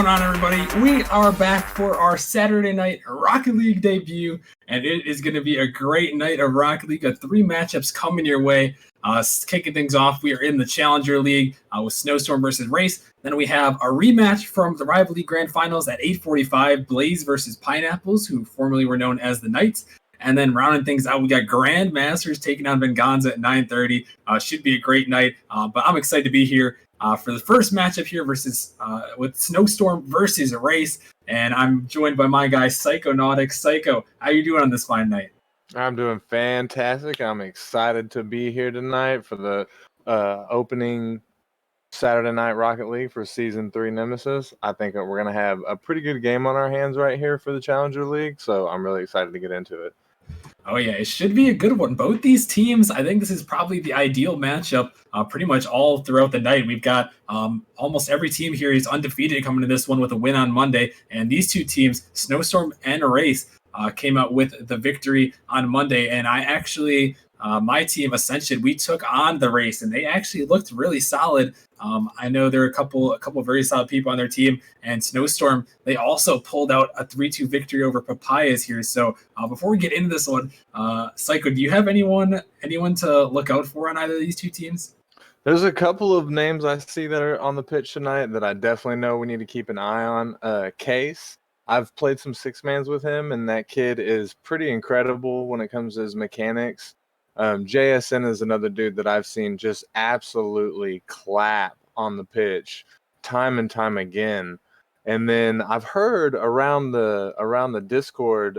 going on, everybody? We are back for our Saturday night Rocket League debut, and it is going to be a great night of Rocket League. Got 3 matchups coming your way. Kicking things off, we are in the Challenger League with Snowstorm versus Wraiths. Then we have a rematch from the Rival League Grand Finals at 8:45, Blaze versus Pineapples, who formerly were known as the Knights. And then rounding things out, we got Grandmasters taking on Venganza at 9:30. Should be a great night, but I'm excited to be here for the first matchup here versus with Snowstorm versus Wraiths. And I'm joined by my guy, Psychonautics. Psycho, how you doing on this fine night? I'm doing fantastic. I'm excited to be here tonight for the opening Saturday Night Rocket League for Season 3 Nemesis. I think we're going to have a pretty good game on our hands right here for the Challenger League, so I'm really excited to get into it. Oh, yeah, it should be a good one. Both these teams, I think this is probably the ideal matchup pretty much all throughout the night. We've got almost every team here is undefeated coming to this one with a win on Monday. And these two teams, Snowstorm and Wraiths, came out with the victory on Monday. And I actually, my team, Ascension, we took on the Wraiths, and they actually looked really solid. I know there are a couple of very solid people on their team, and Snowstorm, they also pulled out a 3-2 victory over Papayas here. So before we get into this one, Psycho, do you have anyone to look out for on either of these two teams? There's a couple of names I see that are on the pitch tonight that I definitely know we need to keep an eye on. Case, I've played some 6-mans with him, and that kid is pretty incredible when it comes to his mechanics. JSN is another dude that I've seen just absolutely clap on the pitch time and time again. And then I've heard around the Discord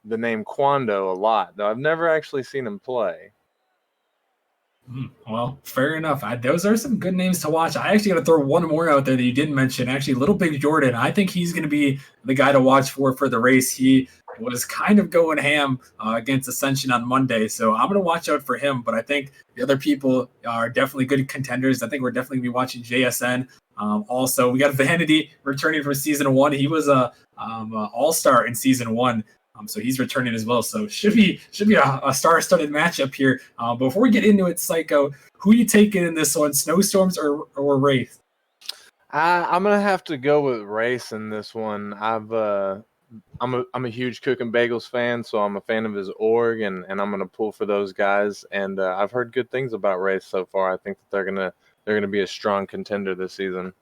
the name Quando a lot, though I've never actually seen him play. Well, fair enough. Those are some good names to watch. I actually got to throw one more out there that you didn't mention. Actually, Little Big Jordan. I think he's going to be the guy to watch for the race. He was kind of going ham against Ascension on Monday, so I'm going to watch out for him. But I think the other people are definitely good contenders. I think we're definitely going to be watching JSN. Also, we got Vanity returning from Season 1. He was a all-star in Season 1. So he's returning as well. So should be a star-studded matchup here. Before we get into it, Psycho, who are you taking in this one, Snowstorms or Wraith? I'm gonna have to go with Wraiths in this one. I'm a huge Cook and Bagels fan, so I'm a fan of his org, and I'm gonna pull for those guys. And I've heard good things about Wraiths so far. I think that they're gonna be a strong contender this season.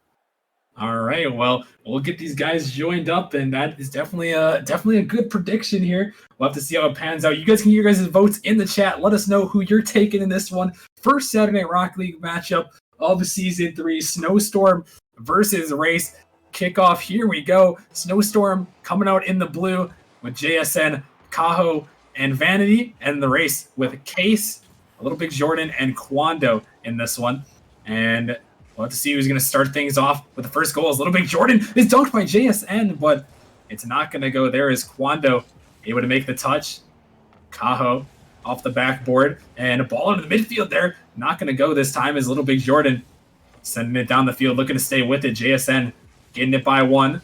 All right, well, we'll get these guys joined up, and that is definitely a good prediction here. We'll have to see how it pans out. You guys can get your guys' votes in the chat. Let us know who you're taking in this one. First Saturday Night Rocket League matchup of Season 3, Snowstorm versus Wraiths. Kickoff, here we go. Snowstorm coming out in the blue with JSN, Kaho, and Vanity, and the Wraiths with Case, a Little Big Jordan, and Quando in this one. And we'll have to see who's going to start things off with the first goal. Little Big Jordan is dunked by JSN, but it's not going to go. There is Quando able to make the touch. Kaho off the backboard, and a ball into the midfield there. Not going to go this time as Little Big Jordan sending it down the field, looking to stay with it. JSN getting it by one.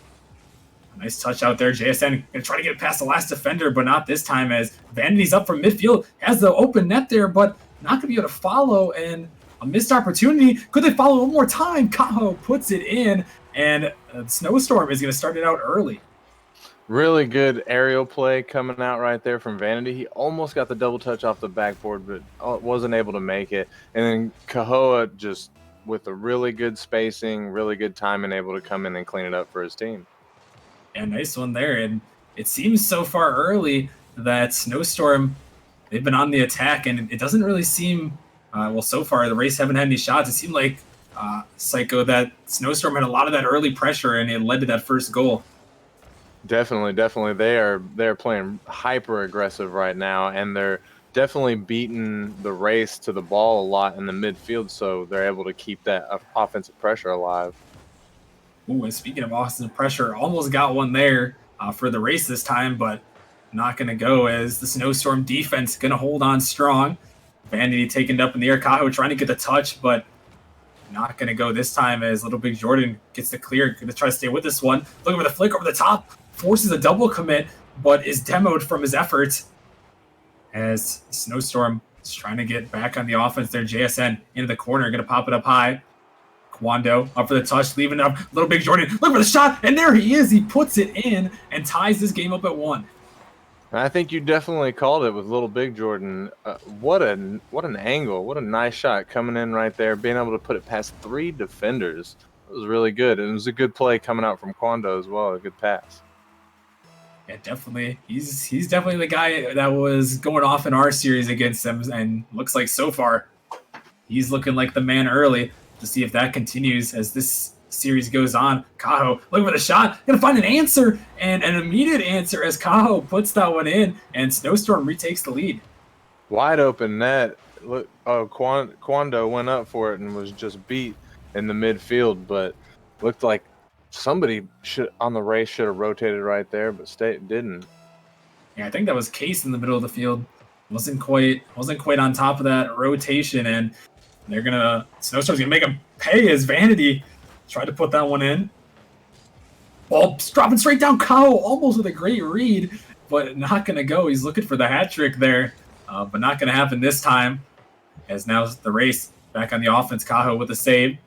Nice touch out there. JSN going to try to get past the last defender, but not this time as Vanity's up from midfield. Has the open net there, but not going to be able to follow, and a missed opportunity. Could they follow one more time? Kaho puts it in, and Snowstorm is going to start it out early. Really good aerial play coming out right there from Vanity. He almost got the double touch off the backboard, but wasn't able to make it. And then Kahoa just with a really good spacing, really good timing, able to come in and clean it up for his team. Yeah, nice one there. And it seems so far early that Snowstorm, they've been on the attack, and it doesn't really seem well, so far, the Wraiths haven't had any shots. It seemed like, Psycho, that Snowstorm had a lot of that early pressure, and it led to that first goal. Definitely. They're playing hyper aggressive right now, and they're definitely beating the Wraiths to the ball a lot in the midfield, so they're able to keep that offensive pressure alive. Ooh, and speaking of offensive pressure, almost got one there for the Wraiths this time, but not going to go as the Snowstorm defense going to hold on strong. Vanity taken it up in the air. Kaho trying to get the touch, but not going to go this time as Little Big Jordan gets the clear. Going to try to stay with this one. Looking for the flick over the top. Forces a double commit, but is demoed from his efforts as Snowstorm is trying to get back on the offense there. JSN into the corner. Going to pop it up high. Wando up for the touch, leaving up little big Jordan. Look for the shot, and there he is. He puts it in and ties this game up at 1. I think you definitely called it with little big Jordan. What an angle! What a nice shot coming in right there, being able to put it past 3 defenders. It was really good, and it was a good play coming out from Quando as well. A good pass. Yeah, definitely. He's definitely the guy that was going off in our series against them, and looks like so far he's looking like the man early. To see if that continues as this series goes on. Cajo looking for the shot, gonna find an answer, and an immediate answer as Cajo puts that one in, and Snowstorm retakes the lead. Wide open net. Look, Quando went up for it and was just beat in the midfield, but looked like somebody on the race should have rotated right there, but didn't. Yeah, I think that was Case in the middle of the field. Wasn't quite on top of that rotation, and Snowstorm's gonna make him pay as Vanity tried to put that one in. Ball dropping straight down. Cajo almost with a great read, but not gonna go. He's looking for the hat trick there, but not gonna happen this time. As now the race back on the offense. Cajo with a save.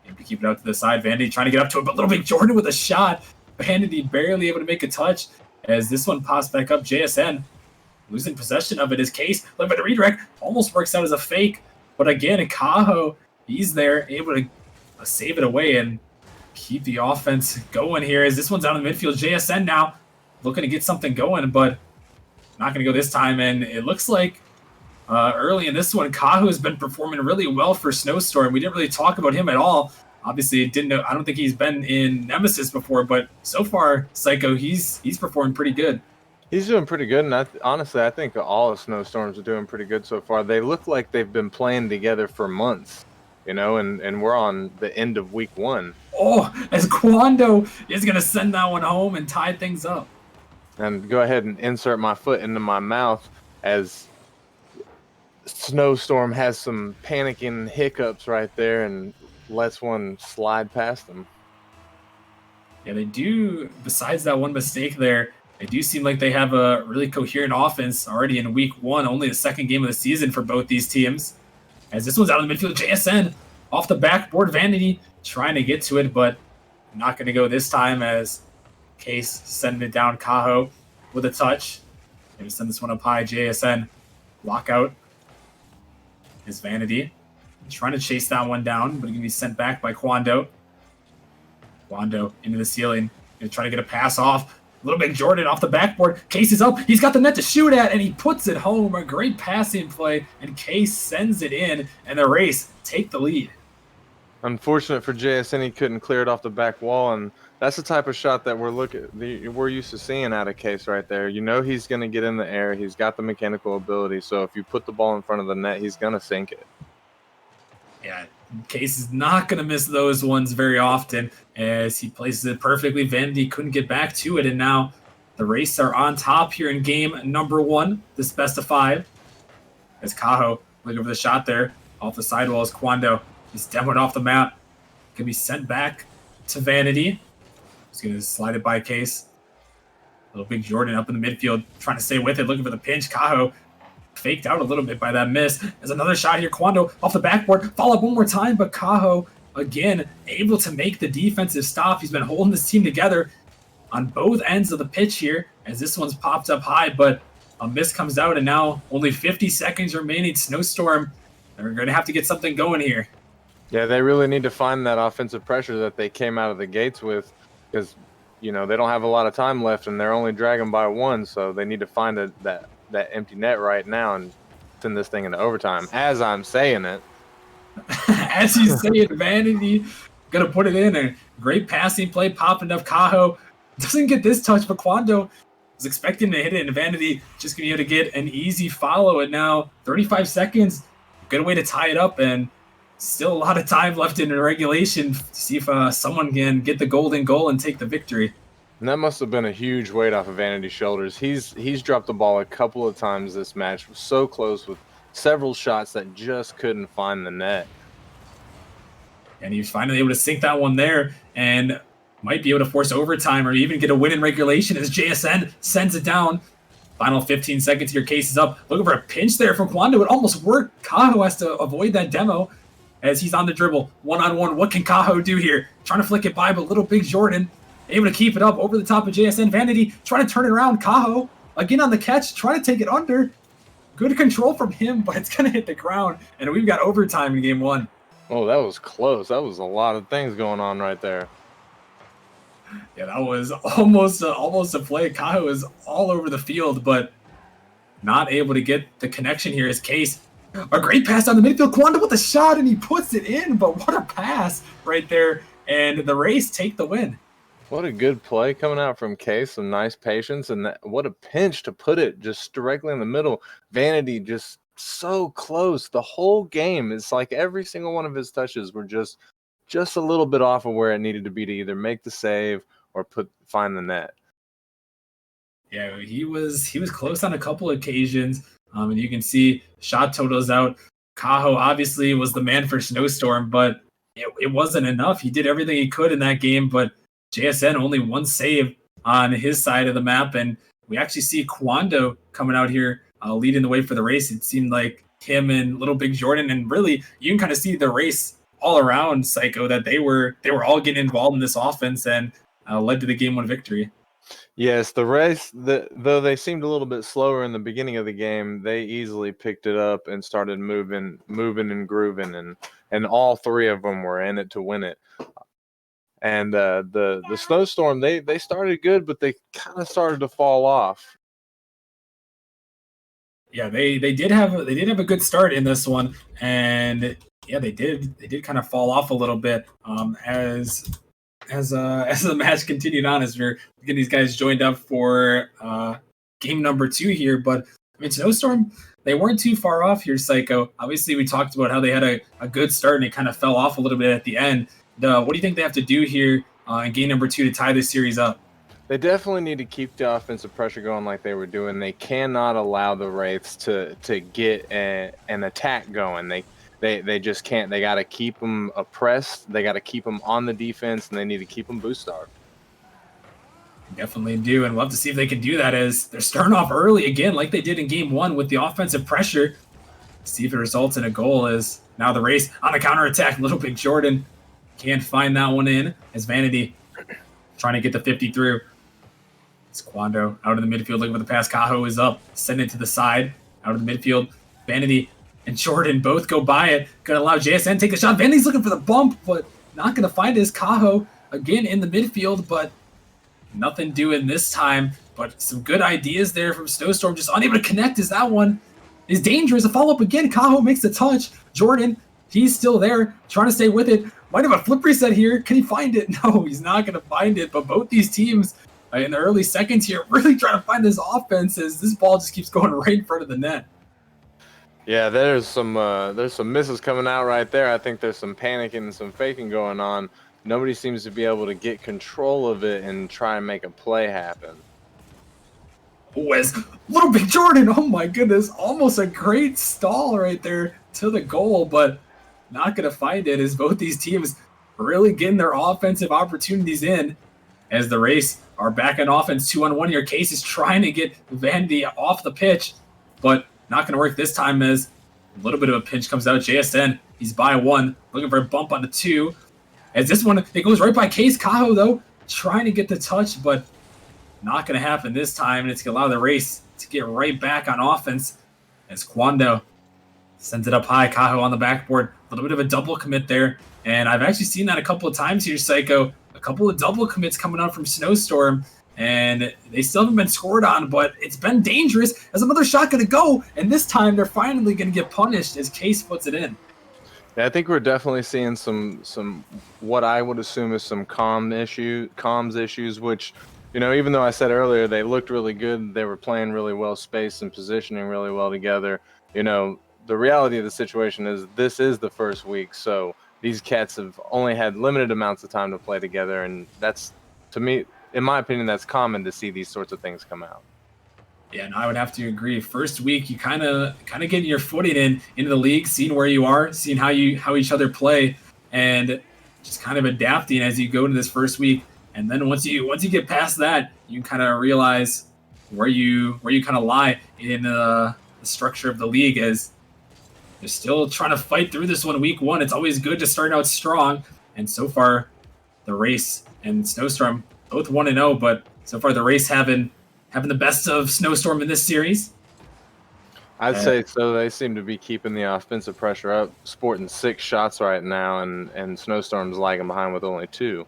Maybe keep it out to the side. Vanity trying to get up to it, but little big Jordan with a shot. Vanity barely able to make a touch as this one pops back up. JSN losing possession of it. His Case, look at the redirect, almost works out as a fake. But again, Cajo, he's there, able to save it away and keep the offense going here. As this one's out in the midfield, JSN now looking to get something going, but not going to go this time. And it looks like early in this one, Cajo has been performing really well for Snowstorm. We didn't really talk about him at all. Obviously, I don't think he's been in Nemesis before, but so far, Psycho, he's performed pretty good. He's doing pretty good, and honestly, I think all of Snowstorms are doing pretty good so far. They look like they've been playing together for months, and we're on the end of week 1. Oh, as Quando is going to send that one home and tie things up. And go ahead and insert my foot into my mouth as Snowstorm has some panicking hiccups right there and lets one slide past them. Yeah, they do. Besides that one mistake there, they do seem like they have a really coherent offense already in week 1, only the second game of the season for both these teams. As this one's out in the midfield, JSN off the backboard, Vanity trying to get to it, but not going to go this time as Case sending it down. Cajo with a touch. Maybe send this one up high. JSN lockout is Vanity. Trying to chase that one down, but going to be sent back by Quando. Quando into the ceiling. Going to try to get a pass off. Little big Jordan off the backboard. Case is up. He's got the net to shoot at, and he puts it home. A great passing play, and Case sends it in, and the Wraiths take the lead. Unfortunate for JSN, he couldn't clear it off the back wall, and that's the type of shot that we're used to seeing out of Case right there. He's going to get in the air. He's got the mechanical ability, so if you put the ball in front of the net, he's going to sink it. Yeah, Case is not going to miss those ones very often as he places it perfectly. Vanity couldn't get back to it, and now the Wraiths are on top here in game number 1, this best of 5. As Cajo looking for the shot there off the sidewall as Quando. He's demoed off the map. Can be sent back to Vanity. He's going to slide it by Case. Little big Jordan up in the midfield, trying to stay with it, looking for the pinch. Cajo faked out a little bit by that miss. There's another shot here. Quando off the backboard. Follow up one more time, but Cajo, again, able to make the defensive stop. He's been holding this team together on both ends of the pitch here as this one's popped up high, but a miss comes out, and now only 50 seconds remaining. Snowstorm, they're going to have to get something going here. Yeah, they really need to find that offensive pressure that they came out of the gates with because, they don't have a lot of time left, and they're only dragging by 1, so they need to find that empty net right now and send this thing into overtime. As I'm saying it. As you say it, Vanity going to put it in. A great passing play, popping up. Cajo doesn't get this touch, but Quando was expecting to hit it, and Vanity just going to be able to get an easy follow. And now 35 seconds, good way to tie it up, and still a lot of time left in regulation to see if someone can get the golden goal and take the victory. And that must have been a huge weight off of Vanity's shoulders. He's dropped the ball a couple of times this match. Was so close with several shots that just couldn't find the net. And he was finally able to sink that one there and might be able to force overtime or even get a win in regulation as JSN sends it down. Final 15 seconds here. Case is up. Looking for a pinch there from Quando. It almost worked. Cajo has to avoid that demo as he's on the dribble. One-on-one, what can Kaho do here? Trying to flick it by, but little big Jordan able to keep it up over the top of JSN. Vanity trying to turn it around. Kaho again on the catch, trying to take it under. Good control from him, but it's going to hit the ground. And we've got overtime in game 1. Oh, that was close. That was a lot of things going on right there. Yeah, that was almost a play. Kaho is all over the field, but not able to get the connection here as Case. A great pass on the midfield. Kwanda with a shot, and he puts it in, but what a pass right there. And the Wraiths take the win. What a good play coming out from Case. Some nice patience, and what a pinch to put it just directly in the middle. Vanity just so close the whole game. It's like every single one of his touches were just a little bit off of where it needed to be to either make the save or find the net. Yeah, he was close on a couple of occasions. And you can see shot totals out. Kaho obviously was the man for Snowstorm, but it wasn't enough. He did everything he could in that game, but JSN only one save on his side of the map, and we actually see Kwando coming out here leading the way for the race. It seemed like him and little big Jordan, and really you can kind of see the race all around Psycho, that they were all getting involved in this offense and led to the game 1 victory. Yes, the race, though they seemed a little bit slower in the beginning of the game, they easily picked it up and started moving and grooving, and all three of them were in it to win it. And the Snowstorm, they started good, but they kind of started to fall off. Yeah, they did have a good start in this one, and yeah, they did kind of fall off a little bit as the match continued on, as we're getting these guys joined up for game number 2 here. But I mean, Snowstorm, they weren't too far off here, Psycho. Obviously, we talked about how they had a good start and it kind of fell off a little bit at the end. What do you think they have to do here in game number 2 to tie this series up? They definitely need to keep the offensive pressure going like they were doing. They cannot allow the Wraiths to get an attack going. They just can't. They got to keep them oppressed. They got to keep them on the defense, and they need to keep them boost starved. Definitely do, and we'll have to see if they can do that, as they're starting off early again like they did in game 1 with the offensive pressure. See if it results in a goal, as now the race on a counterattack. Little big Jordan can't find that one in, as Vanity trying to get the 50 through. It's Kwando out in the midfield looking for the pass. Kaho is up, send it to the side, out of the midfield. Vanity and Jordan both go by it. Gonna allow JSN to take the shot. Vanity's looking for the bump, but not gonna find his. Kaho again in the midfield, but nothing doing this time. But some good ideas there from Snowstorm, just unable to connect, as that one is dangerous. A follow-up again. Kaho makes the touch. Jordan, he's still there, trying to stay with it. Might have a flip reset here. Can he find it? No, he's not gonna find it. But both these teams in the early seconds here really trying to find this offense, as this ball just keeps going right in front of the net. Yeah, there's some misses coming out right there. I think there's some panicking and some faking going on. Nobody seems to be able to get control of it and try and make a play happen. Was little big Jordan, oh my goodness, almost a great stall right there to the goal, but not going to find it, as both these teams really getting their offensive opportunities in, as the race are back on offense 2-on-1 here. Case is trying to get Vandy off the pitch, but not going to work this time, as a little bit of a pinch comes out. JSN, he's by 1, looking for a bump on the 2. As this one, it goes right by Case. Kaho, though, trying to get the touch, but not going to happen this time, and it's going to allow the race to get right back on offense, as Kwando sends it up high. Kaho on the backboard. A little bit of a double commit there, and I've actually seen that a couple of times here, Psycho. A couple of double commits coming out from Snowstorm, and they still haven't been scored on, but it's been dangerous, as another shot going to go, and this time they're finally going to get punished, as Case puts it in. Yeah, I think we're definitely seeing some what I would assume is some comms issues, which, you know, even though I said earlier they looked really good, they were playing really well spaced and positioning really well together. You know, the reality of the situation is this is the first week, so these cats have only had limited amounts of time to play together, and that's, to me, in my opinion, that's common to see these sorts of things come out. Yeah, and I would have to agree. First week, you kind of getting your footing into the league, seeing where you are, seeing how each other play, and just kind of adapting as you go into this first week. And then once you get past that, you kind of realize where you kind of lie in the structure of the league. As They're still trying to fight through this one week one. It's always good to start out strong. And so far, the Wraiths and Snowstorm both 1-0, but so far the Wraiths having the best of Snowstorm in this series. I'd say so. They seem to be keeping the offensive pressure up, sporting 6 shots right now, and Snowstorm's lagging behind with only 2.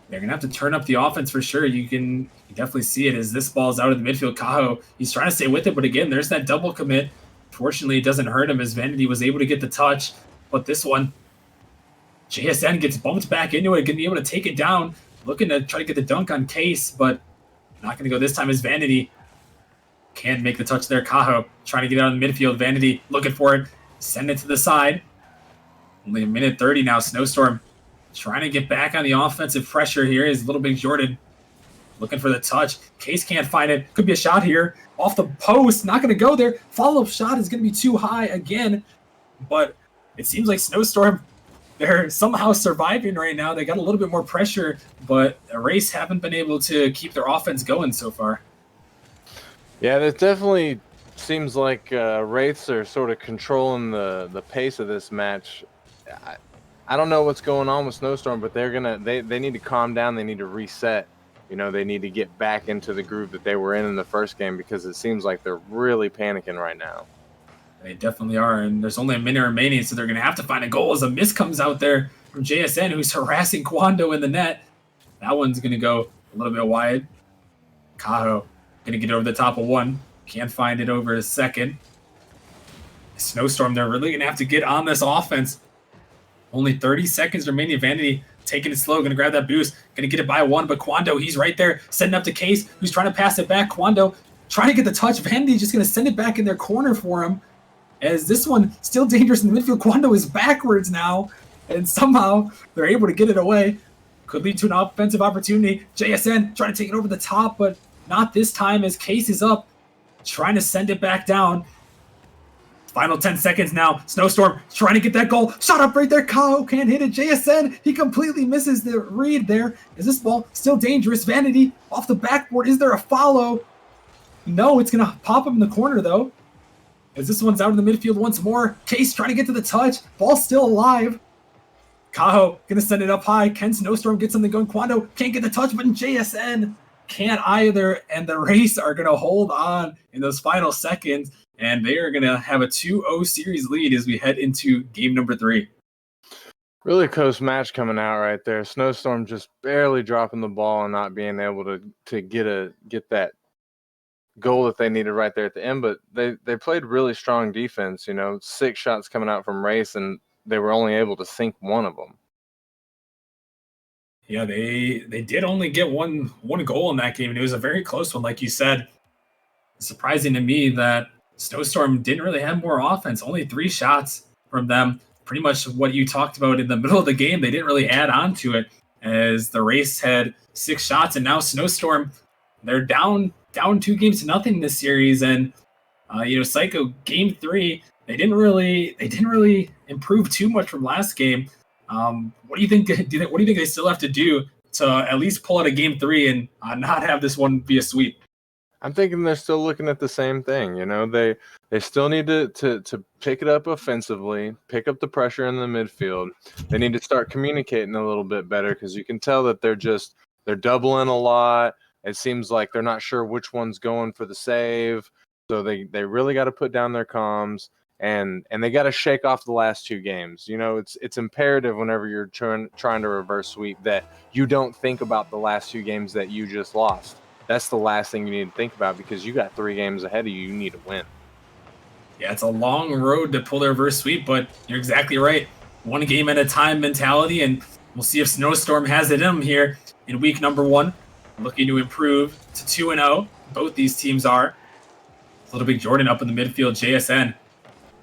They're going to have to turn up the offense for sure. You can definitely see it as this ball's out of the midfield. Cajo, he's trying to stay with it, but again, there's that double commit. Fortunately, it doesn't hurt him as Vanity was able to get the touch. But this one, JSN gets bumped back into it, going to be able to take it down. Looking to try to get the dunk on Case, but not going to go this time as Vanity can't make the touch there. Cajo trying to get out of the midfield. Vanity looking for it. Send it to the side. Only a minute 30 now. Snowstorm trying to get back on the offensive pressure here is Little Big Jordan looking for the touch. Case can't find it. Could be a shot here. Off the post. Not going to go there. Follow-up shot is going to be too high again. But it seems like Snowstorm, they're somehow surviving right now. They got a little bit more pressure, but the Wraiths haven't been able to keep their offense going so far. Yeah, it definitely seems like Wraiths are sort of controlling the pace of this match. I don't know what's going on with Snowstorm, but they need to calm down. They need to reset. They need to get back into the groove that they were in the first game, because it seems like they're really panicking right now. They definitely are, and there's only a minute remaining, so they're going to have to find a goal as a miss comes out there from JSN, who's harassing Kwando in the net. That one's going to go a little bit wide. Cajo going to get over the top of one. Can't find it over a second. Snowstorm, they're really going to have to get on this offense. Only 30 seconds remaining. Vanity taking it slow, going to grab that boost. Going to get it by one, but Kwando, he's right there, sending up to Case, who's trying to pass it back. Kwando trying to get the touch. Vanity just going to send it back in their corner for him. As this one still dangerous in the midfield. Kwando is backwards now, and somehow they're able to get it away. Could lead to an offensive opportunity. JSN trying to take it over the top, but not this time as Case is up, trying to send it back down. Final 10 seconds now. Snowstorm trying to get that goal. Shot up right there. Cajo can't hit it. JSN, he completely misses the read there. Is this ball still dangerous? Vanity off the backboard. Is there a follow? No, it's going to pop up in the corner, though. As this one's out in the midfield once more. Case trying to get to the touch. Ball still alive. Cajo going to send it up high. Can Snowstorm get something going? Kwando can't get the touch, but JSN can't either. And the Wraiths are going to hold on in those final seconds. And they are going to have a 2-0 series lead as we head into game number 3. Really close match coming out right there. Snowstorm just barely dropping the ball and not being able to get that goal that they needed right there at the end. But they played really strong defense. 6 shots coming out from Wraiths, and they were only able to sink one of them. Yeah, they did only get one goal in that game, and it was a very close one, like you said. It's surprising to me that Snowstorm didn't really have more offense. Only 3 shots from them. Pretty much what you talked about in the middle of the game. They didn't really add on to it, as the Wraiths had 6 shots, and now Snowstorm, they're down 2-0 in this series. And Psycho game 3, they didn't really improve too much from last game. What do you think? What do you think they still have to do to at least pull out a game 3 and not have this one be a sweep? I'm thinking they're still looking at the same thing. They still need to pick it up offensively, pick up the pressure in the midfield. They need to start communicating a little bit better, because you can tell that they're doubling a lot. It seems like they're not sure which one's going for the save. So they really got to put down their comms, and they got to shake off the last 2 games. It's imperative whenever you're trying to reverse sweep that you don't think about the last 2 games that you just lost. That's the last thing you need to think about, because you got 3 games ahead of you. You need to win. Yeah, it's a long road to pull the reverse sweep, but you're exactly right. 1 game at a time mentality, and we'll see if Snowstorm has it in them here in week number 1. Looking to improve to 2-0. Both these teams are. Little Big Jordan up in the midfield. JSN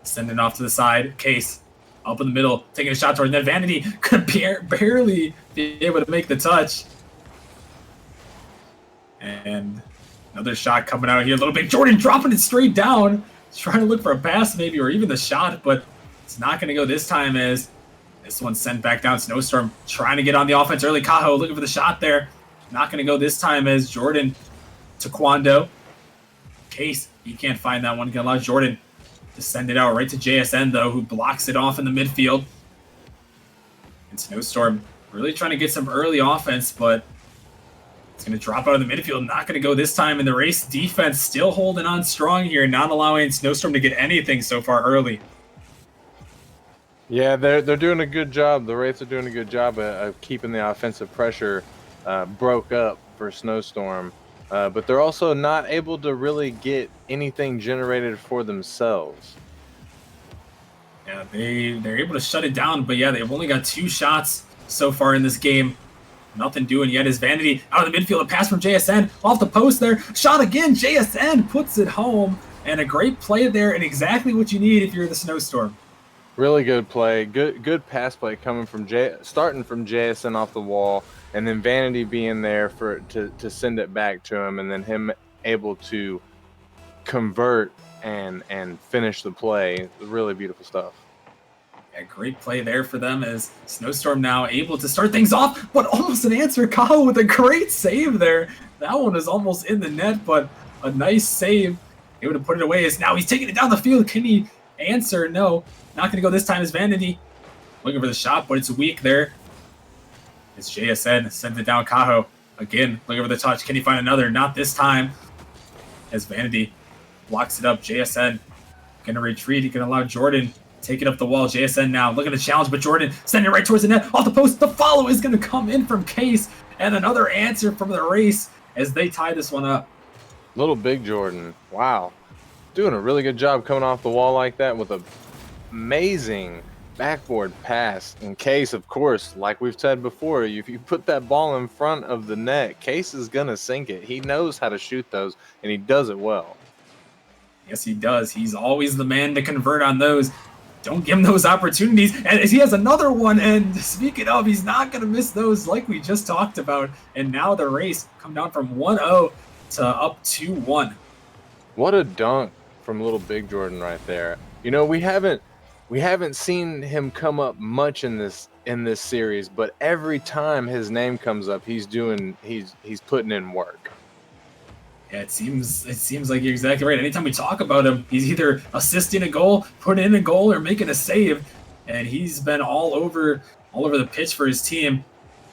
sending off to the side. Case up in the middle, taking a shot toward net. Vanity could barely be able to make the touch. And another shot coming out here. Little Big Jordan dropping it straight down. He's trying to look for a pass maybe, or even the shot, but it's not going to go this time, as this one's sent back down. Snowstorm trying to get on the offense early. Cajo looking for the shot there. Not going to go this time, as Jordan to Kwando. Case, he can't find that one. Going to allow Jordan to send it out right to JSN, though, who blocks it off in the midfield. And Snowstorm really trying to get some early offense, but it's going to drop out of the midfield. Not going to go this time. And the Wraiths defense still holding on strong here, not allowing Snowstorm to get anything so far early. Yeah, they're doing a good job. The Wraiths are doing a good job of keeping the offensive pressure broke up for Snowstorm. But they're also not able to really get anything generated for themselves. Yeah, they're able to shut it down, but yeah, they've only got 2 shots so far in this game. Nothing doing yet is Vanity out of the midfield. A pass from JSN off the post there. Shot again. JSN puts it home. And a great play there and exactly what you need if you're the Snowstorm. Really good play. Good pass play coming from starting from JSN off the wall, and then Vanity being there to send it back to him, and then him able to convert and finish the play. Really beautiful stuff. Yeah, great play there for them as Snowstorm now able to start things off, but almost an answer. Kaho with a great save there. That one is almost in the net, but a nice save. Able to put it away as now he's taking it down the field. Can he answer? No. Not going to go this time as Vanity. Looking for the shot, but it's weak there. It's JSN. Sends it down. Kaho. Again, looking for the touch. Can he find another? Not this time. As Vanity blocks it up. JSN going to retreat. He can allow Jordan take it up the wall. JSN now looking to challenge, but Jordan sending it right towards the net. Off the post. The follow is going to come in from Case. And another answer from the Race as they tie this one up. Little big Jordan. Wow. Doing a really good job coming off the wall like that with a amazing backboard pass. In Case, of course, like we've said before, if you put that ball in front of the net, Case is going to sink it. He knows how to shoot those, and he does it well. Yes, he does. He's always the man to convert on those. Don't give him those opportunities. And he has another one, and speaking of, he's not going to miss those like we just talked about. And now the Race come down from 1-0 to up 2-1. What a dunk from little big Jordan right there. You know, we haven't seen him come up much in this series, but every time his name comes up, he's putting in work. Yeah, it seems like you're exactly right. Anytime we talk about him, he's either assisting a goal, putting in a goal, or making a save. And he's been all over the pitch for his team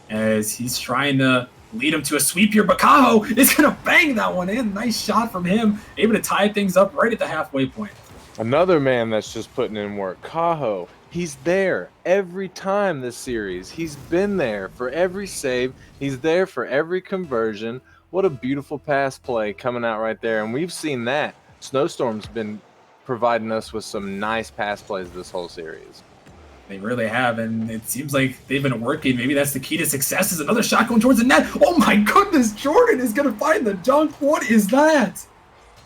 as he's trying to lead him to a sweep here. But Kaho is going to bang that one in. Nice shot from him. Able to tie things up right at the halfway point. Another man that's just putting in work. Kaho, he's there every time this series. He's been there for every save. He's there for every conversion. What a beautiful pass play coming out right there. And we've seen that. Snowstorm's been providing us with some nice pass plays this whole series. They really have, and it seems like they've been working. Maybe that's the key to success, is another shot going towards the net. Oh my goodness, Jordan is going to find the dunk. What is that?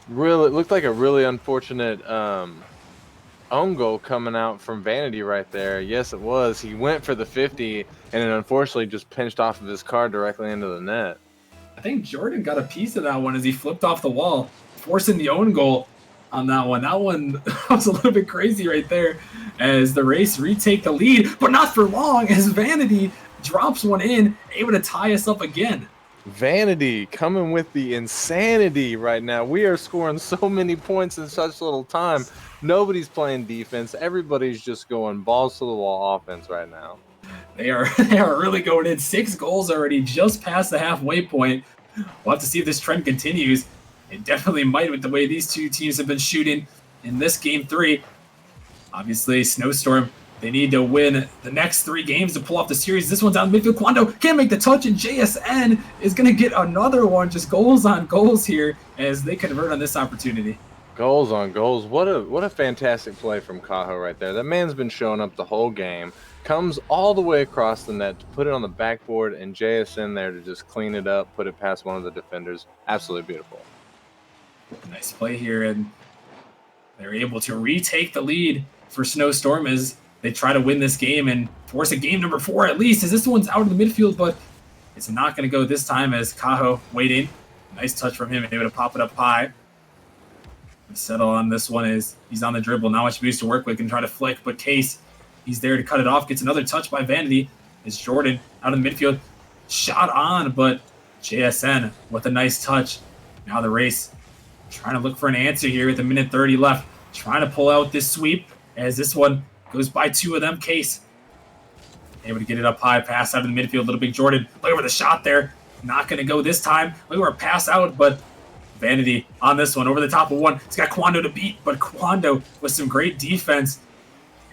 Really, it looked like a really unfortunate own goal coming out from Vanity right there. Yes, it was. He went for the 50, and it unfortunately just pinched off of his car directly into the net. I think Jordan got a piece of that one as he flipped off the wall, forcing the own goal on that one. That one was a little bit crazy right there as the Race retake the lead, but not for long as Vanity drops one in, able to tie us up again. Vanity coming with the insanity right now. We are scoring so many points in such little time. Nobody's playing defense. Everybody's just going balls to the wall offense right now. They are really going in. 6 goals already, just past the halfway point. We'll have to see if this trend continues. It definitely might with the way these two teams have been shooting in this game 3. Obviously, Snowstorm, they need to win the next 3 games to pull off the series. This one's out in midfield. Quando can't make the touch, and JSN is going to get another one. Just goals on goals here as they convert on this opportunity. Goals on goals. What a fantastic play from Kaho right there. That man's been showing up the whole game. Comes all the way across the net to put it on the backboard, and JSN there to just clean it up, put it past one of the defenders. Absolutely beautiful. Nice play here, and they're able to retake the lead for Snowstorm as they try to win this game and force a game number 4 at least, as this one's out in the midfield, but it's not going to go this time as Kaho waiting. Nice touch from him, and able to pop it up high. Settle on this one as he's on the dribble. Not much boost to work with, and try to flick, but Case, he's there to cut it off. Gets another touch by Vanity as Jordan out in the midfield. Shot on, but JSN with a nice touch. Now the Race trying to look for an answer here with a minute 30 left. trying to pull out this sweep as this one goes by 2 of them. Case able to get it up high, pass out of the midfield. Little Big Jordan, look over the shot there. Not going to go this time. Look over a pass out, but Vanity on this one over the top of one. He's got Quando to beat, but Quando with some great defense.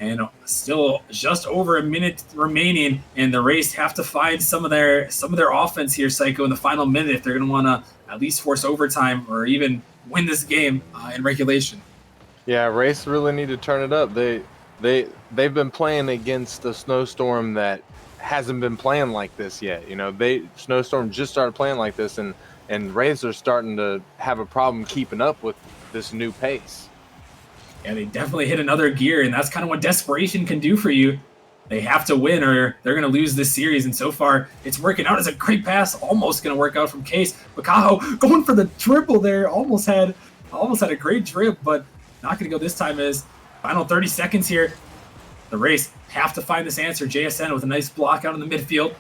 And still just over a minute remaining, and the Wraiths have to find some of their offense here, Psycho, in the final minute if they're going to want to at least force overtime or even win this game in regulation. Yeah, Wraiths really need to turn it up. They've been playing against a Snowstorm that hasn't been playing like this yet. You know, Snowstorm just started playing like this, and Wraiths are starting to have a problem keeping up with this new pace. Yeah, they definitely hit another gear, and that's kind of what desperation can do for you. They have to win or they're going to lose this series, and so far it's working out. It's a great pass, almost going to work out from Case. Bakaho going for the triple there, almost had a great drip, but not going to go this time. As final 30 seconds here, the Wraiths have to find this answer. JSN with a nice block out in the midfield.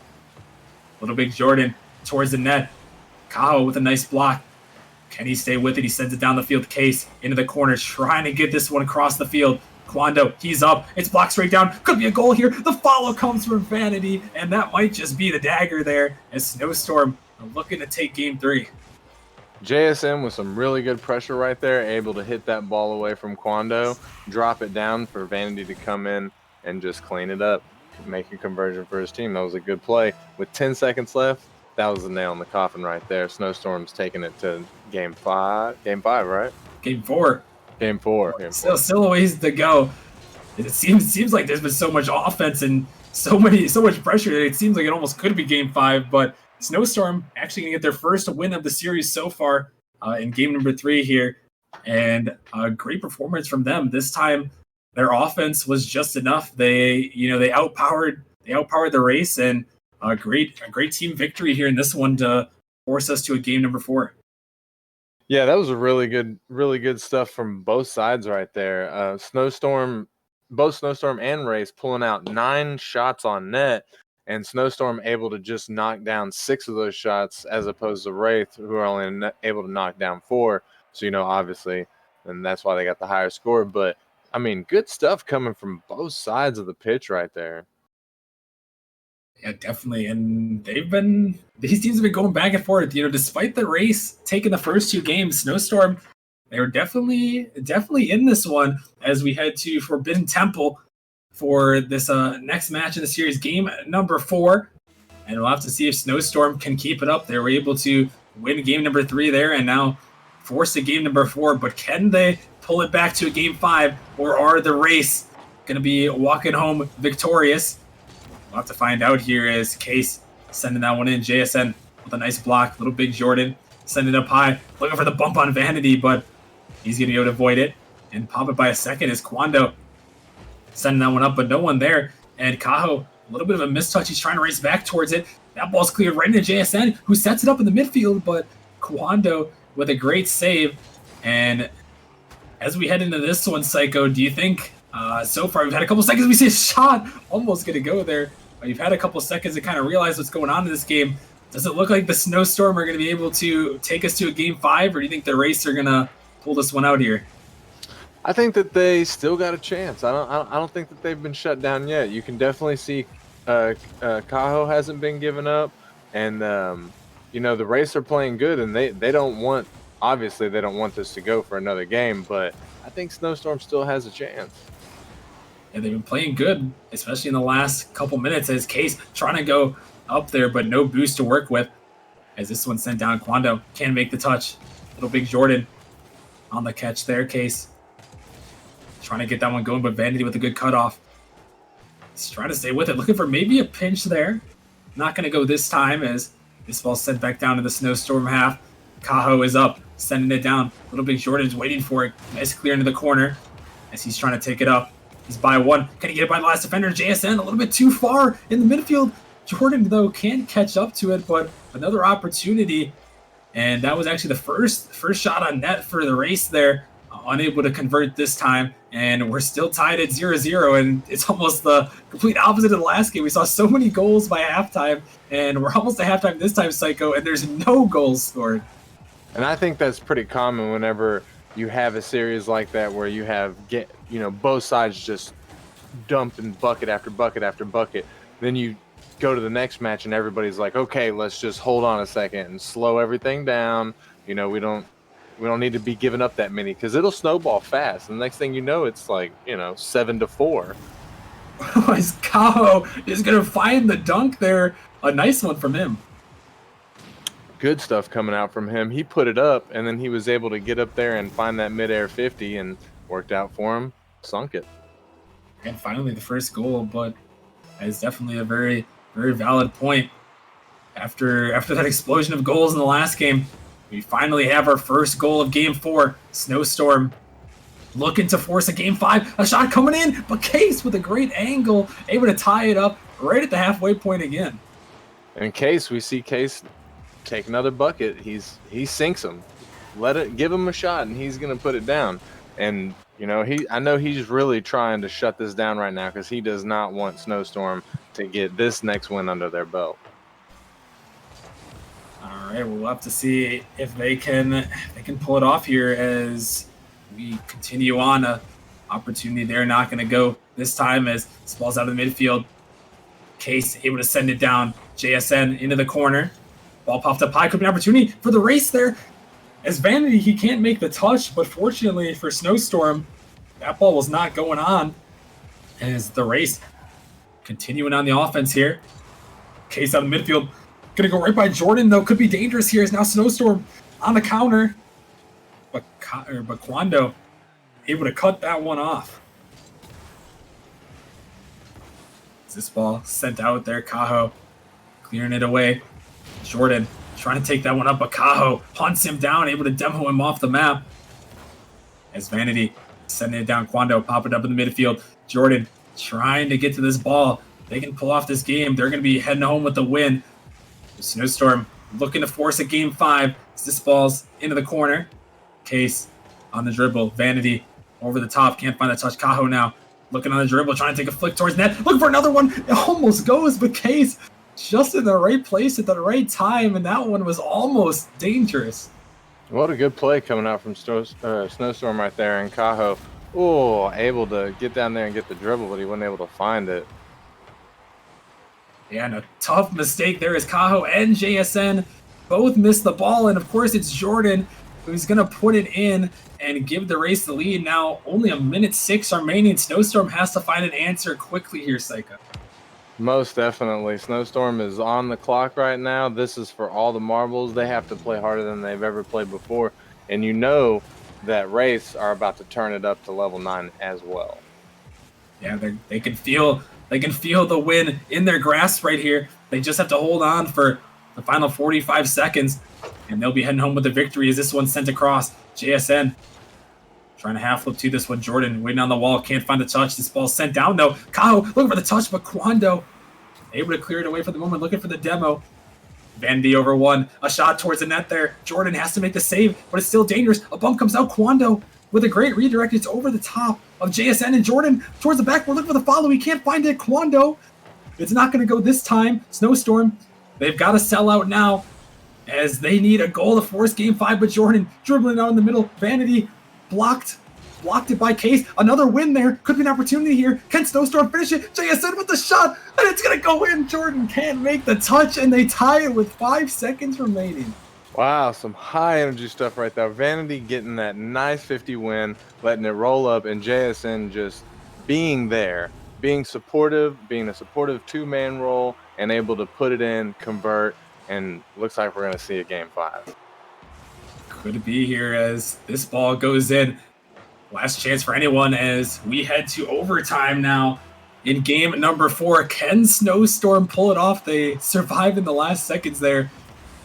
Little Big Jordan towards the net. Kaho with a nice block. Can he stay with it? He sends it down the field. Case into the corner, trying to get this one across the field. Quando, he's up. It's blocked straight down. Could be a goal here. The follow comes from Vanity, and that might just be the dagger there as Snowstorm are looking to take game 3. JSM with some really good pressure right there, able to hit that ball away from Quando, drop it down for Vanity to come in and just clean it up, make a conversion for his team. That was a good play. With 10 seconds left, that was the nail in the coffin right there. Snowstorm's taking it to game 5, right? Game 4. Game 4. Still a ways to go. It seems like there's been so much offense and so much pressure that it seems like it almost could be game 5, but Snowstorm actually gonna get their first win of the series so far in game number 3 here, and a great performance from them. This time, their offense was just enough. They outpowered the Wraiths, and a great team victory here in this one to force us to a game number 4. Yeah, that was a really good stuff from both sides right there. Both Snowstorm and Wraiths pulling out 9 shots on net, and Snowstorm able to just knock down 6 of those shots, as opposed to Wraith, who are only able to knock down 4. So, obviously, and that's why they got the higher score. But, I mean, good stuff coming from both sides of the pitch right there. Yeah, definitely. And these teams have been going back and forth. Despite the race taking the first 2 games, Snowstorm, they were definitely in this one as we head to Forbidden Temple for this next match in the series, game number 4. And we'll have to see if Snowstorm can keep it up. They were able to win game number 3 there and now force a game number 4. But can they pull it back to a game 5, or are the Wraiths going to be walking home victorious? We'll have to find out here as Case sending that one in. JSN with a nice block. Little Big Jordan sending it up high. Looking for the bump on Vanity, but he's going to be able to avoid it and pop it by a second as Quando sending that one up, but no one there. And Kaho, a little bit of a mistouch. He's trying to race back towards it. That ball's cleared right into JSN, who sets it up in the midfield, but Quando with a great save. And as we head into this one, Psycho, do you think so far we've had a couple seconds, we see a shot almost going to go there. You've had a couple seconds to kind of realize what's going on in this game. Does it look like the Snowstorm are going to be able to take us to a game 5, or do you think the Wraiths are going to pull this one out here? I think that they still got a chance. I don't think that they've been shut down yet. You can definitely see Kaho hasn't been given up, and the Wraiths are playing good, and they don't want this to go for another game, but I think Snowstorm still has a chance. And they've been playing good, especially in the last couple minutes as Case trying to go up there, but no boost to work with. As this one sent down, Quando can make the touch. Little Big Jordan on the catch there. Case trying to get that one going, but Vanity with a good cutoff. He's trying to stay with it, looking for maybe a pinch there. Not going to go this time as this ball's sent back down to the Snowstorm half. Kaho is up, sending it down. Little Big Jordan's waiting for it. Nice clear into the corner as he's trying to take it up. He's by 1. Can he get it by the last defender? JSN a little bit too far in the midfield. Jordan, though, can catch up to it, but another opportunity. And that was actually the first shot on net for the Wraiths there. Unable to convert this time. And we're still tied at 0-0. And it's almost the complete opposite of the last game. We saw so many goals by halftime. And we're almost at halftime this time, Psycho. And there's no goals scored. And I think that's pretty common whenever you have a series like that where you have both sides just dumping bucket after bucket after bucket. Then you go to the next match and everybody's like, okay, let's just hold on a second and slow everything down. We don't need to be giving up that many because it'll snowball fast. And the next thing you know, it's like 7-4. As Kaho is going to find the dunk there. A nice one from him. Good stuff coming out from him. He put it up, and then he was able to get up there and find that midair 50, and worked out for him. Sunk it. And finally the first goal, but it's definitely a very, very valid point. After that explosion of goals in the last game, we finally have our first goal of Game 4. Snowstorm looking to force a Game 5. A shot coming in, but Case with a great angle, able to tie it up right at the halfway point again. In Case, we see Case take another bucket. He sinks him. Give him a shot, and he's gonna put it down. And I know he's really trying to shut this down right now because he does not want Snowstorm to get this next win under their belt. All right, we'll have to see if they can pull it off here as we continue on. A opportunity they're not going to go this time as this ball's out of the midfield. Case able to send it down. JSN into the corner. Ball popped up high. Could be an opportunity for the Wraiths there. As Vanity, he can't make the touch, but fortunately for Snowstorm, that ball was not going on. As the Wraiths continuing on the offense here. Case out of the midfield. Gonna go right by Jordan, though. Could be dangerous here. As now Snowstorm on the counter. But Kwando able to cut that one off. This ball sent out there. Kaho clearing it away. Jordan trying to take that one up, but Kaho hunts him down, able to demo him off the map. As Vanity sending it down, Kwando pop it up in the midfield. Jordan trying to get to this ball. They can pull off this game. They're going to be heading home with the win. Snowstorm looking to force a Game 5. This ball's into the corner. Case on the dribble. Vanity over the top. Can't find the touch. Kaho now looking on the dribble, trying to take a flick towards net. Looking for another one. It almost goes, but Case just in the right place at the right time, and that one was almost dangerous. What a good play coming out from Snowstorm right there. And Kaho, able to get down there and get the dribble, but he wasn't able to find it. Yeah, and a tough mistake there as Kaho and JSN both missed the ball. And of course, it's Jordan who's going to put it in and give the Wraiths the lead. Now, only a minute 6 remaining. Snowstorm has to find an answer quickly here, Saika. Most definitely. Snowstorm is on the clock right now. This is for all the marbles. They have to play harder than they've ever played before. And you know that Wraiths are about to turn it up to level 9 as well. Yeah, they can feel the win in their grasp right here. They just have to hold on for the final 45 seconds, and they'll be heading home with the victory as this one's sent across. JSN trying to half flip to this one. Jordan waiting on the wall, can't find the touch. This ball's sent down though. Kaho looking for the touch, but Kwando able to clear it away for the moment, looking for the demo. Vandy over one. A shot towards the net there. Jordan has to make the save, but it's still dangerous. A bump comes out. Kwando with a great redirect. It's over the top of JSN and Jordan towards the back. We're looking for the follow. He can't find it. Kwando. It's not going to go this time. Snowstorm, they've got to sell out now as they need a goal to force Game 5, but Jordan dribbling out in the middle. Vanity blocked it by Case. Another win there. Could be an opportunity here. Can Snowstorm finish it? JSN with the shot, and it's going to go in. Jordan can't make the touch, and they tie it with 5 seconds remaining. Wow, some high energy stuff right there. Vanity getting that nice 50 win, letting it roll up, and JSN just being there, being supportive, being a supportive two-man role, and able to put it in, convert, and looks like we're going to see a Game 5. Could be here as this ball goes in. Last chance for anyone as we head to overtime now. In game number 4, can Snowstorm pull it off? They survived in the last seconds there,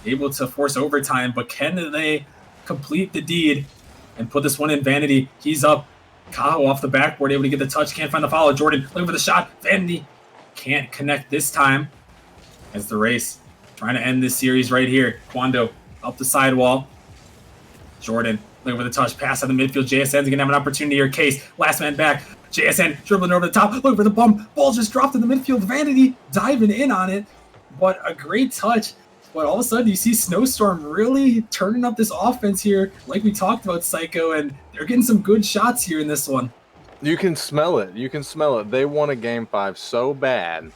able to force overtime, but can they complete the deed and put this one in? Vanity, he's up. Kaho off the backboard, able to get the touch, can't find the follow. Jordan looking for the shot. Vanity can't connect this time as the Wraiths trying to end this series right here. Kwando up the sidewall. Jordan looking for the touch, pass on the midfield. JSN's going to have an opportunity here. Case, last man back. JSN dribbling over the top, looking for the bump. Ball just dropped in the midfield. Vanity diving in on it, but a great touch But all of a sudden, you see Snowstorm really turning up this offense here, like we talked about, Psycho, and they're getting some good shots here in this one. You can smell it. You can smell it. They won a game 5 so bad,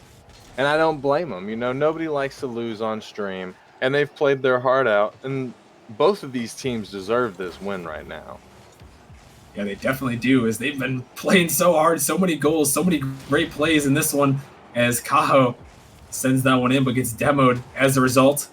and I don't blame them. You know, nobody likes to lose on stream, and they've played their heart out, and both of these teams deserve this win right now. Yeah, they definitely do, as they've been playing so hard, so many goals, so many great plays in this one, as Kaho sends that one in but gets demoed as a result.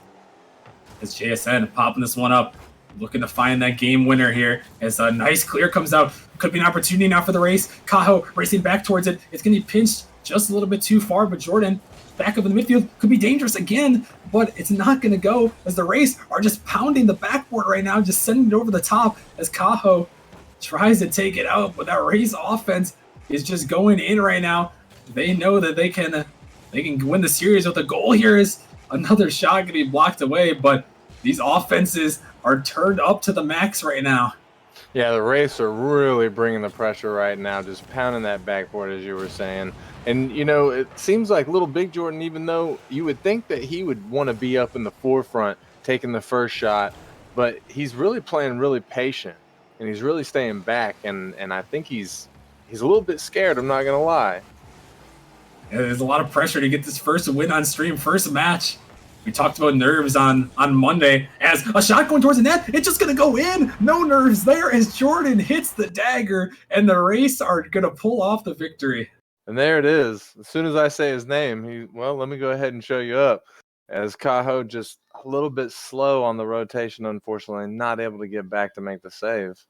As JSN popping this one up, looking to find that game winner here, as a nice clear comes out. Could be an opportunity now for the race. Kaho racing back towards it. It's going to be pinched just a little bit too far, but Jordan back up in the midfield could be dangerous again, but it's not going to go, as the race are just pounding the backboard right now, just sending it over the top as Kaho tries to take it out, but that race offense is just going in right now. They know that they can win the series. With the goal here is another shot going to be blocked away, but these offenses are turned up to the max right now. Yeah, the Wraiths are really bringing the pressure right now, just pounding that backboard, as you were saying. And, you know, it seems like little Big Jordan, even though you would think that he would want to be up in the forefront, taking the first shot, but he's really playing really patient, and he's really staying back, and I think he's a little bit scared, I'm not going to lie. Yeah, there's a lot of pressure to get this first win on stream, first match. We talked about nerves on Monday, as a shot going towards the net. It's just going to go in. No nerves there as Jordan hits the dagger, and the Wraiths are going to pull off the victory. And there it is. As soon as I say his name, let me go ahead and show you up. As Kaho just a little bit slow on the rotation, unfortunately, not able to get back to make the save.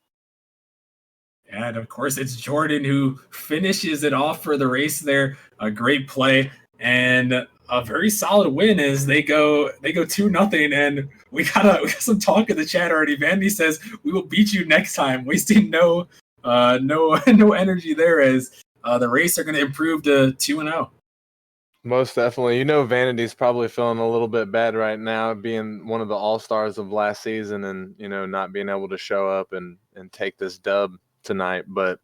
And of course, it's Jordan who finishes it off for the race there. A great play and a very solid win as they go 2-0. And we got some talk in the chat already. Vandy says we will beat you next time, wasting no energy there, as the race are going to improve to 2-0. Most definitely. You know, Vanity's probably feeling a little bit bad right now, being one of the all-stars of last season and, you know, not being able to show up and take this dub tonight. But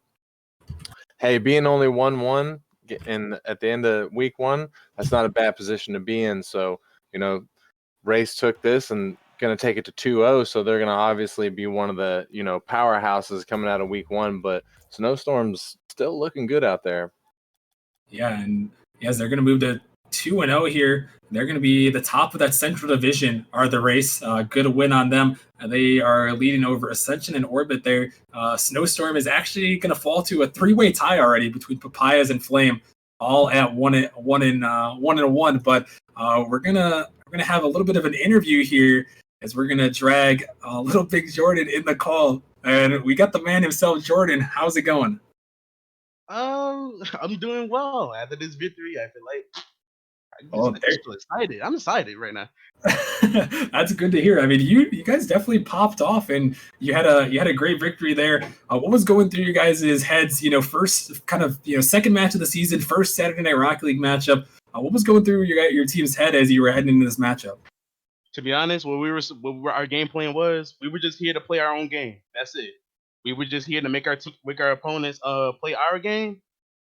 hey, being only 1-1 and at the end of week 1, that's not a bad position to be in. So, you know, Race took this and going to take it to 2-0, so they're going to obviously be one of the, you know, powerhouses coming out of week 1. But Snowstorm's still looking good out there. Yeah, and yes, they're going to move to 2-0 here. They're going to be the top of that Central Division, are the Race. Good win on them. They are leading over Ascension and Orbit there. Snowstorm is actually going to fall to a 3-way tie already between Papayas and Flame, all at 1-1. But we're gonna have a little bit of an interview here, as we're gonna drag little Big Jordan in the call, and we got the man himself, Jordan. How's it going? I'm doing well after this victory. I feel like I'm just feel excited. I'm excited right now. That's good to hear. I mean, you guys definitely popped off, and you had a great victory there. What was going through your guys' heads? You know, first kind of second match of the season, first Saturday Night Rocket League matchup. What was going through your team's head as you were heading into this matchup? To be honest, our game plan was, we were just here to play our own game. That's it. We were just here to make our opponents play our game.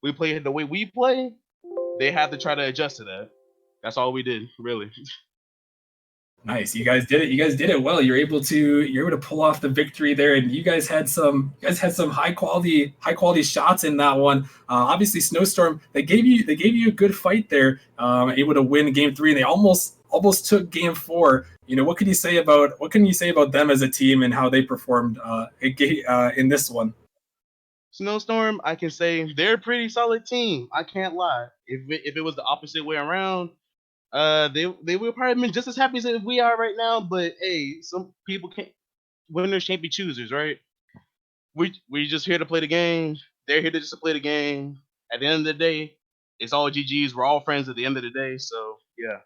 We played the way we play. They have to try to adjust to that. That's all we did, really. Nice. You guys did it. You guys did it well. You're able to pull off the victory there, and you guys had some high quality shots in that one. Obviously, Snowstorm, they gave you a good fight there. Able to win game 3, and they almost took game 4. You know, what can you say about them as a team and how they performed in this one? Snowstorm, I can say they're a pretty solid team. I can't lie. If it was the opposite way around, they would probably been just as happy as we are right now. But hey, some people can't. Winners can't be choosers, right? We just here to play the game. They're here to just play the game. At the end of the day, it's all GGs. We're all friends at the end of the day. So yeah.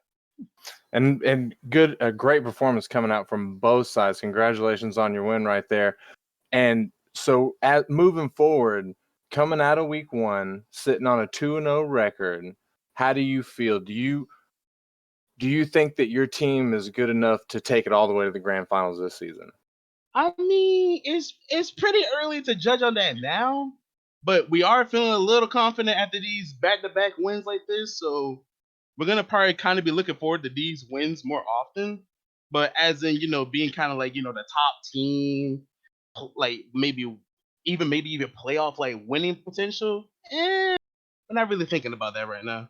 And a great performance coming out from both sides. Congratulations on your win right there. And so moving forward, coming out of week 1, sitting on a 2-0 record, how do you feel? Do you think that your team is good enough to take it all the way to the grand finals this season? I mean, it's pretty early to judge on that now, but we are feeling a little confident after these back-to-back wins like this. So we're gonna probably kind of be looking forward to these wins more often. But as in, being kind of like, the top team, like maybe even playoff like winning potential. I'm not really thinking about that right now.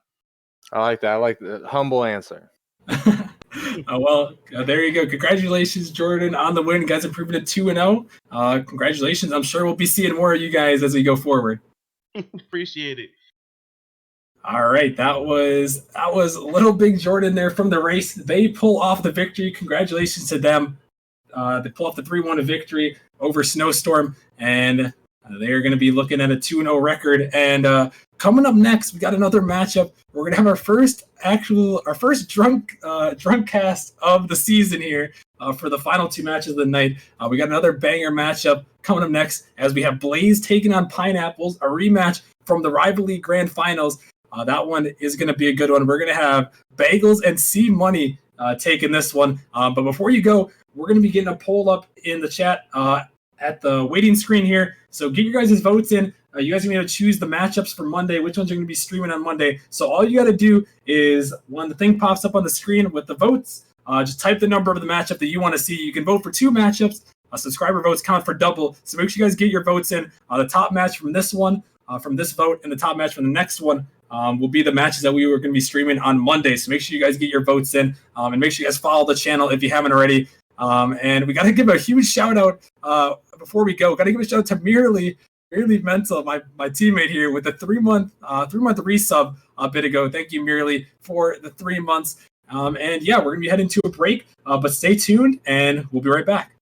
I like that. I like the humble answer. There you go. Congratulations, Jordan, on the win. You guys improving to 2-0. Congratulations. I'm sure we'll be seeing more of you guys as we go forward. Appreciate it. All right, that was Little Big Jordan there from the Wraiths. They pull off the victory. Congratulations to them. They pull off the 3-1 victory over Snowstorm, and they're going to be looking at a 2-0 record. And coming up next, we got another matchup. We're going to have our first drunk cast of the season here for the final two matches of the night. We got another banger matchup coming up next as we have Blaze taking on Pineapples, a rematch from the Rivalry Grand Finals. That one is going to be a good one. We're going to have Bagels and C Money taking this one. But before you go, we're going to be getting a poll up in the chat at the waiting screen here. So get your guys' votes in. You guys are going to choose the matchups for Monday, which ones are going to be streaming on Monday. So all you got to do is when the thing pops up on the screen with the votes, just type the number of the matchup that you want to see. You can vote for 2 matchups. Subscriber votes count for double. So make sure you guys get your votes in. The top match from this one, from this vote, and the top match from the next one will be the matches that we were going to be streaming on Monday. So make sure you guys get your votes in, and make sure you guys follow the channel if you haven't already. And we got to give a huge shout out before we go. Got to give a shout out to Merely Mental, my teammate here, with the 3-month resub a bit ago. Thank you, Merely, for the 3 months. And yeah, we're gonna be heading to a break, but stay tuned, and we'll be right back.